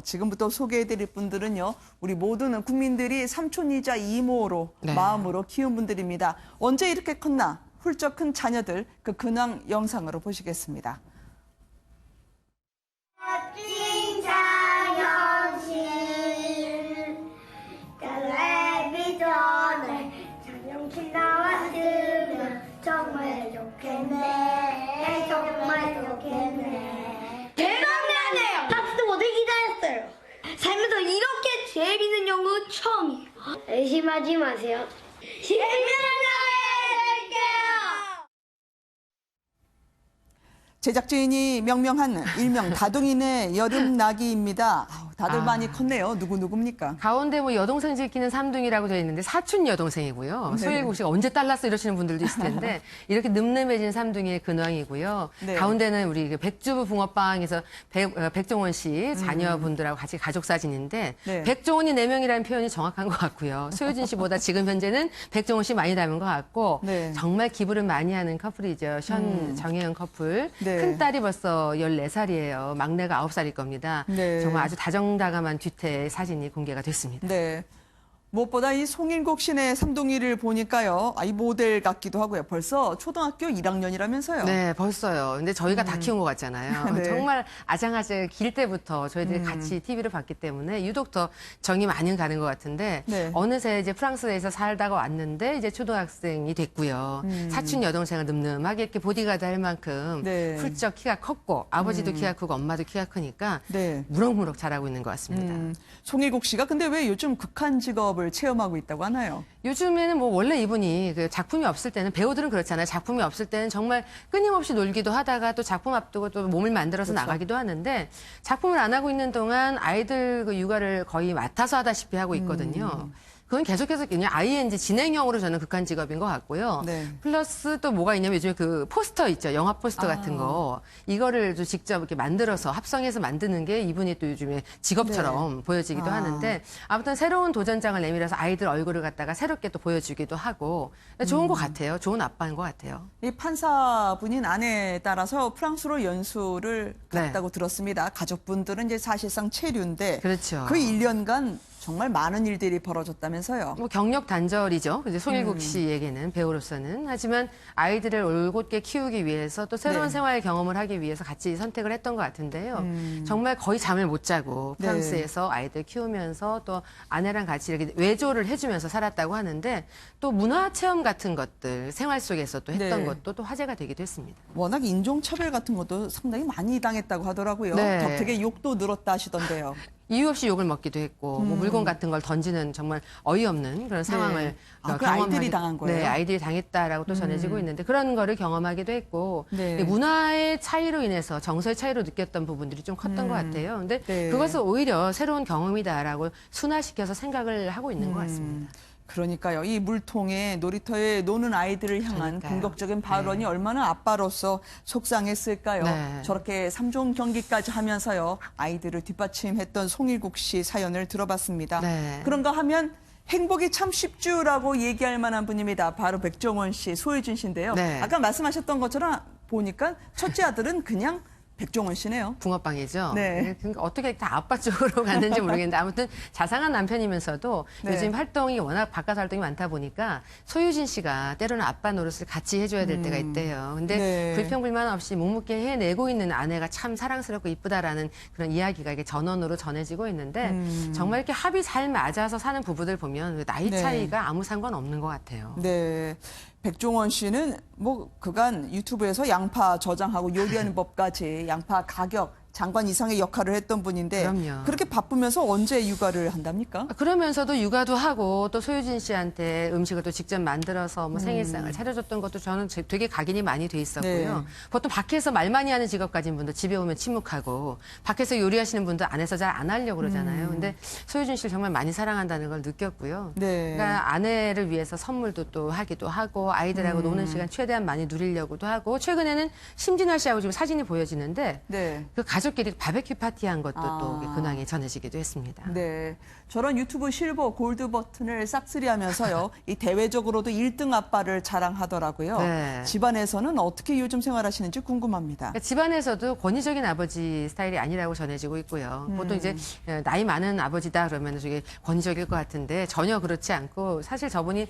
지금부터 소개해드릴 분들은요, 우리 모두는 국민들이 삼촌이자 이모로 네. 마음으로 키운 분들입니다. 언제 이렇게 컸나? 훌쩍 큰 자녀들 그 근황 영상으로 보시겠습니다. 멋진 자녀실 텔레비전에 자녀실 나왔으면 정말 좋겠네. 정말 좋겠네. 대박나네요. 박수 오늘 기다렸어요. 살면서 이렇게 재밌는 연구 처음이에요. 의심하지 마세요. 제작진이 명명한 일명 다둥이네 여름나기입니다. 다들 많이 컸네요. 누구입니까? 가운데 뭐 여동생 지키는 삼둥이라고 되어 있는데 사촌 여동생이고요. 네. 소일국 씨가 언제 딸났어 이러시는 분들도 있을 텐데 이렇게 늠름해진 삼둥이의 근황이고요. 네. 가운데는 우리 그 백주부 붕어빵에서 백종원 씨 자녀분들하고 같이 가족 사진인데 네. 백종원이 4명이라는 표현이 정확한 것 같고요. 소유진 씨보다 지금 현재는 백종원 씨 많이 닮은 것 같고 네. 정말 기부를 많이 하는 커플이죠. 정혜연 커플. 네. 큰딸이 벌써 14살이에요. 막내가 9살일 겁니다. 네. 정말 아주 다정다감한 뒤태 사진이 공개가 됐습니다. 네. 무엇보다 이 송일국 씨네 삼둥이를 보니까요. 이 모델 같기도 하고요. 벌써 초등학교 1학년이라면서요. 네, 벌써요. 근데 저희가 다 키운 것 같잖아요. 네. 정말 아장아장 길 때부터 저희들이 같이 TV를 봤기 때문에 유독 더 정이 많이 가는 것 같은데 네. 어느새 이제 프랑스에서 살다가 왔는데 이제 초등학생이 됐고요. 사촌 여동생을 늠름하게 이렇게 보디가드 할 만큼 네. 훌쩍 키가 컸고 아버지도 키가 크고 엄마도 키가 크니까 네. 무럭무럭 자라고 있는 것 같습니다. 송일국 씨가 근데 왜 요즘 극한 직업을 체험하고 있다고 하나요? 요즘에는 뭐 원래 이분이 그 작품이 없을 때는 배우들은 그렇잖아요. 작품이 없을 때는 정말 끊임없이 놀기도 하다가 또 작품 앞두고 또 몸을 만들어서 그렇죠. 나가기도 하는데 작품을 안 하고 있는 동안 아이들 그 육아를 거의 맡아서 하다시피 하고 있거든요. 그건 계속해서 그냥 ING 진행형으로 저는 극한 직업인 것 같고요. 네. 플러스 또 뭐가 있냐면 요즘에 그 포스터 있죠. 영화 포스터 같은 거. 이거를 좀 직접 이렇게 만들어서 합성해서 만드는 게 이분이 또 요즘에 직업처럼 보여지기도 하는데 아무튼 새로운 도전장을 내밀어서 아이들 얼굴을 갖다가 새롭게 또 보여주기도 하고 좋은 것 같아요. 좋은 아빠인 것 같아요. 이 판사분인 아내에 따라서 프랑스로 연수를 네. 갔다고 들었습니다. 가족분들은 이제 사실상 체류인데 그렇죠. 그 1년간 정말 많은 일들이 벌어졌다면서요. 뭐 경력 단절이죠. 이제 송일국 씨에게는 배우로서는. 하지만 아이들을 올곧게 키우기 위해서 또 새로운 네. 생활 경험을 하기 위해서 같이 선택을 했던 것 같은데요. 정말 거의 잠을 못 자고 네. 프랑스에서 아이들 키우면서 또 아내랑 같이 이렇게 외조를 해주면서 살았다고 하는데 또 문화 체험 같은 것들 생활 속에서 또 했던 네. 것도 또 화제가 되기도 했습니다. 워낙 인종차별 같은 것도 상당히 많이 당했다고 하더라고요. 네. 덕택에 욕도 늘었다 하시던데요. 이유 없이 욕을 먹기도 했고 뭐 물건 같은 걸 던지는 정말 어이없는 그런 상황을 그 아이들이 당한 거예요? 네, 아이들이 당했다라고 또 전해지고 있는데 그런 거를 경험하기도 했고 네. 문화의 차이로 인해서 정서의 차이로 느꼈던 부분들이 좀 컸던 것 같아요. 근데 네. 그것을 오히려 새로운 경험이다라고 순화시켜서 생각을 하고 있는 것 같습니다. 그러니까요. 이 물통에 놀이터에 노는 아이들을 향한 그러니까요. 공격적인 발언이 네. 얼마나 아빠로서 속상했을까요. 네. 저렇게 3종 경기까지 하면서요. 아이들을 뒷받침했던 송일국 씨 사연을 들어봤습니다. 네. 그런가 하면 행복이 참 쉽주라고 얘기할 만한 분입니다. 바로 백종원 씨, 소혜준 씨인데요. 네. 아까 말씀하셨던 것처럼 보니까 첫째 아들은 그냥 백종원 씨네요. 붕어빵이죠. 네. 그러니까 어떻게 다 아빠 쪽으로 갔는지 모르겠는데 아무튼 자상한 남편이면서도 네. 요즘 활동이 워낙 바깥 활동이 많다 보니까 소유진 씨가 때로는 아빠 노릇을 같이 해줘야 될 때가 있대요. 근데 네. 불평불만 없이 묵묵히 해내고 있는 아내가 참 사랑스럽고 이쁘다라는 그런 이야기가 이게 전원으로 전해지고 있는데 정말 이렇게 합이 잘 맞아서 사는 부부들 보면 나이 네. 차이가 아무 상관없는 것 같아요. 네. 백종원 씨는 뭐 그간 유튜브에서 양파 저장하고 요리하는 법까지 양파 가격 장관 이상의 역할을 했던 분인데 그럼요. 그렇게 바쁘면서 언제 육아를 한답니까? 그러면서도 육아도 하고 또 소유진 씨한테 음식을 또 직접 만들어서 뭐 생일상을 차려줬던 것도 저는 되게 각인이 많이 돼 있었고요. 네. 보통 밖에서 말 많이 하는 직업 가진 분들 집에 오면 침묵하고 밖에서 요리하시는 분들 안에서 잘 안 하려고 그러잖아요. 근데 소유진 씨를 정말 많이 사랑한다는 걸 느꼈고요. 네. 그러니까 아내를 위해서 선물도 또 하기도 하고 아이들하고 노는 시간 최대한 많이 누리려고도 하고 최근에는 심진아 씨하고 지금 사진이 보여지는데 네. 그 가족끼리 바베큐 파티한 것도 아. 또 근황이 전해지기도 했습니다. 네, 저런 유튜브 실버 골드 버튼을 싹쓸이하면서요. 이 대외적으로도 1등 아빠를 자랑하더라고요. 네. 집안에서는 어떻게 요즘 생활하시는지 궁금합니다. 그러니까 집안에서도 권위적인 아버지 스타일이 아니라고 전해지고 있고요. 보통 이제 나이 많은 아버지다 그러면 되게 권위적일 것 같은데 전혀 그렇지 않고 사실 저분이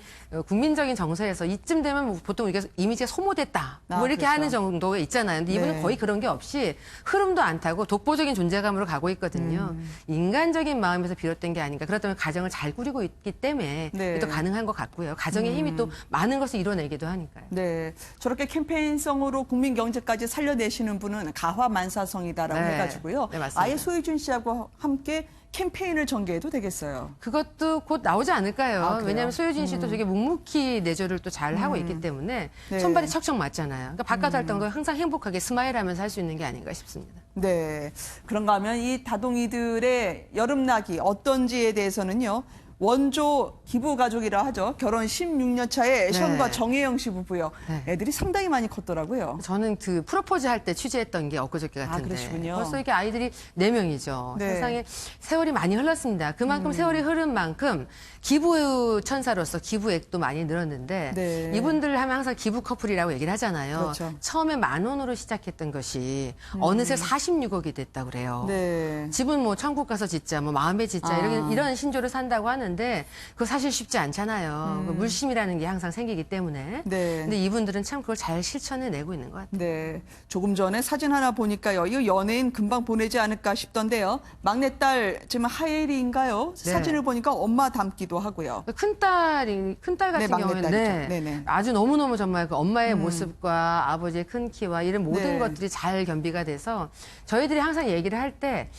국민적인 정서에서 이쯤 되면 뭐 보통 이게 이미지가 소모됐다 뭐 이렇게 그렇죠. 하는 정도가 있잖아요. 근데 이분은 네. 거의 그런 게 없이 흐름도 안 타고 독보적인 존재감으로 가고 있거든요. 인간적인 마음에서 비롯된 게 아닌가. 그렇다면 가정을 잘 꾸리고 있기 때문에 네. 또 가능한 것 같고요. 가정의 힘이 또 많은 것을 이뤄내기도 하니까요. 네, 저렇게 캠페인성으로 국민 경제까지 살려내시는 분은 가화만사성이다라고 네. 해가지고요. 네, 맞습니다. 아예 소유준 씨하고 함께 캠페인을 전개해도 되겠어요. 그것도 곧 나오지 않을까요? 아, 그래요? 왜냐하면 소유진 씨도 되게 묵묵히 내조를 또 잘 하고 있기 때문에 네. 손발이 척척 맞잖아요. 그러니까 바깥 활동도 항상 행복하게 스마일하면서 할 수 있는 게 아닌가 싶습니다. 네, 그런가 하면 이 다둥이들의 여름나기 어떤지에 대해서는요. 원조 기부 가족이라 하죠. 결혼 16년 차에 션과 정혜영 씨 부부요. 네. 애들이 상당히 많이 컸더라고요. 저는 그 프로포즈 할 때 취재했던 게 엊그저께 같은데 그러시군요. 벌써 이렇게 아이들이 4명이죠. 네. 세상에 세월이 많이 흘렀습니다. 그만큼 세월이 흐른 만큼 기부 천사로서 기부액도 많이 늘었는데 네. 이분들 하면 항상 기부 커플이라고 얘기를 하잖아요. 그렇죠. 처음에 10,000원으로 시작했던 것이 어느새 46억이 됐다고 그래요. 네. 집은 뭐 천국 가서 짓자, 뭐 마음에 짓자 이런 신조를 산다고 하는데 그거 사실 쉽지 않잖아요. 그 물심이라는 게 항상 생기기 때문에. 네. 근데 이분들은 참 그걸 잘 실천해내고 있는 것 같아요. 네, 조금 전에 사진 하나 보니까요. 이 연예인 금방 보내지 않을까 싶던데요. 막내딸 지금 하엘이인가요? 네. 사진을 보니까 엄마 닮기도 하고요. 큰딸 같은 네, 경우는 막내딸이죠. 네네. 아주 너무너무 정말 그 엄마의 모습과 아버지의 큰 키와 이런 모든 네. 것들이 잘 겸비가 돼서 저희들이 항상 얘기를 할 때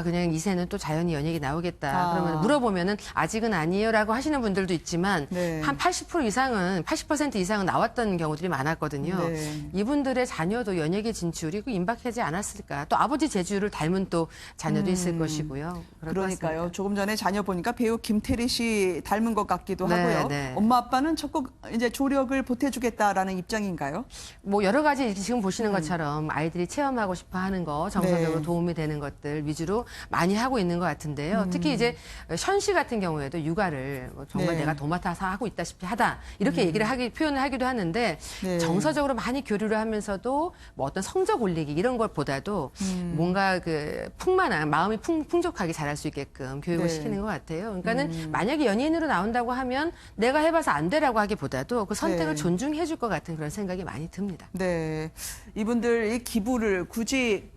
그냥 이새는 또 자연히 연예계 나오겠다. 그러면 물어보면은 아직은 아니에요라고 하시는 분들도 있지만 네. 한 80% 이상은 80% 이상은 나왔던 경우들이 많았거든요. 네. 이분들의 자녀도 연예계 진출이 임박하지 않았을까. 또 아버지 재주를 닮은 또 자녀도 있을 것이고요. 그럴 것 그러니까요. 같습니다. 조금 전에 자녀 보니까 배우 김태리 씨 닮은 것 같기도 네, 하고요. 네. 엄마 아빠는 적극 이제 조력을 보태주겠다라는 입장인가요? 뭐 여러 가지 지금 보시는 것처럼 아이들이 체험하고 싶어 하는 거, 정서적으로 네. 도움이 되는 것들 위주로 많이 하고 있는 것 같은데요. 특히 이제 션 씨 같은 경우에도 육아를 뭐 정말 네. 내가 도맡아서 하고 있다시피 하다 이렇게 표현을 하기도 하는데 네. 정서적으로 많이 교류를 하면서도 뭐 어떤 성적 올리기 이런 것보다도 뭔가 그 풍만한 마음이 풍족하게 자랄 수 있게끔 교육을 네. 시키는 것 같아요. 그러니까는 만약에 연예인으로 나온다고 하면 내가 해봐서 안 되라고 하기보다도 그 선택을 네. 존중해 줄 것 같은 그런 생각이 많이 듭니다. 네, 이분들 이 기부를 굳이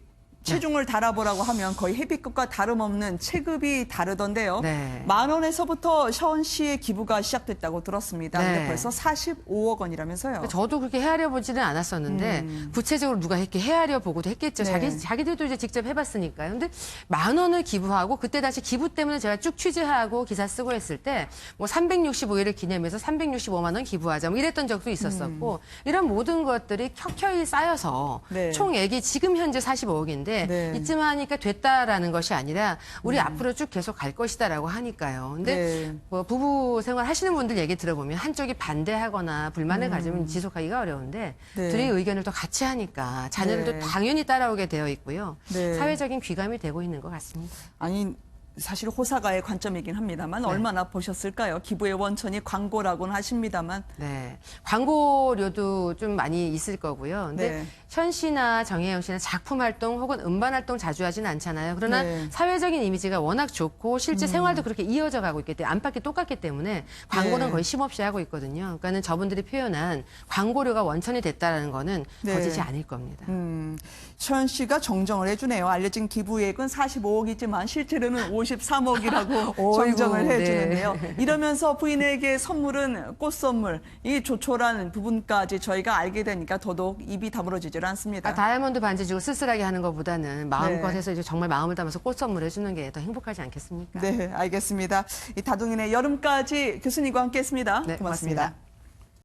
체중을 달아보라고 하면 거의 헤비급과 다름없는 체급이 다르던데요. 네. 10,000원에서부터 션 씨의 기부가 시작됐다고 들었습니다. 네. 근데 벌써 45억 원이라면서요. 저도 그렇게 헤아려 보지는 않았었는데 구체적으로 누가 이렇게 헤아려 보고도 했겠죠. 네. 자기들도 이제 직접 해봤으니까요. 근데 10,000원을 기부하고 그때 다시 기부 때문에 제가 쭉 취재하고 기사 쓰고 했을 때 뭐 365일을 기념해서 365만 원 기부하자 뭐 이랬던 적도 있었었고 이런 모든 것들이 켜켜이 쌓여서 네. 총액이 지금 현재 45억인데 네. 이쯤 하니까 됐다라는 것이 아니라 우리 앞으로 쭉 계속 갈 것이다라고 하니까요. 근데 네. 뭐 부부 생활 하시는 분들 얘기 들어보면 한쪽이 반대하거나 불만을 가지면 지속하기가 어려운데 네. 둘의 의견을 또 같이 하니까 자녀들도 네. 당연히 따라오게 되어 있고요. 네. 사회적인 귀감이 되고 있는 것 같습니다. 아니 사실 호사가의 관점이긴 합니다만 얼마나 보셨을까요? 기부의 원천이 광고라고는 하십니다만. 네. 광고료도 좀 많이 있을 거고요. 근데 네. 현 씨나 정혜영 씨는 작품 활동 혹은 음반 활동 자주 하진 않잖아요. 그러나 네. 사회적인 이미지가 워낙 좋고 실제 생활도 그렇게 이어져 가고 있기 때문에 안팎이 똑같기 때문에 광고는 네. 거의 쉼없이 하고 있거든요. 그러니까는 저분들이 표현한 광고료가 원천이 됐다는 거는 네. 거짓이 아닐 겁니다. 현 씨가 정정을 해주네요. 알려진 기부액은 45억이지만 실제로는 53억이라고 어이구, 정정을 네. 해주는데요. 이러면서 부인에게 선물은 꽃 선물, 이 조촐한 부분까지 저희가 알게 되니까 더더욱 입이 다물어지질 않습니다. 다이아몬드 반지 주고 쓸쓸하게 하는 것보다는 마음껏 네. 해서 이제 정말 마음을 담아서 꽃 선물해 주는 게 더 행복하지 않겠습니까? 네, 알겠습니다. 이 다둥이네 여름까지 교수님과 함께했습니다. 네, 고맙습니다. 고맙습니다.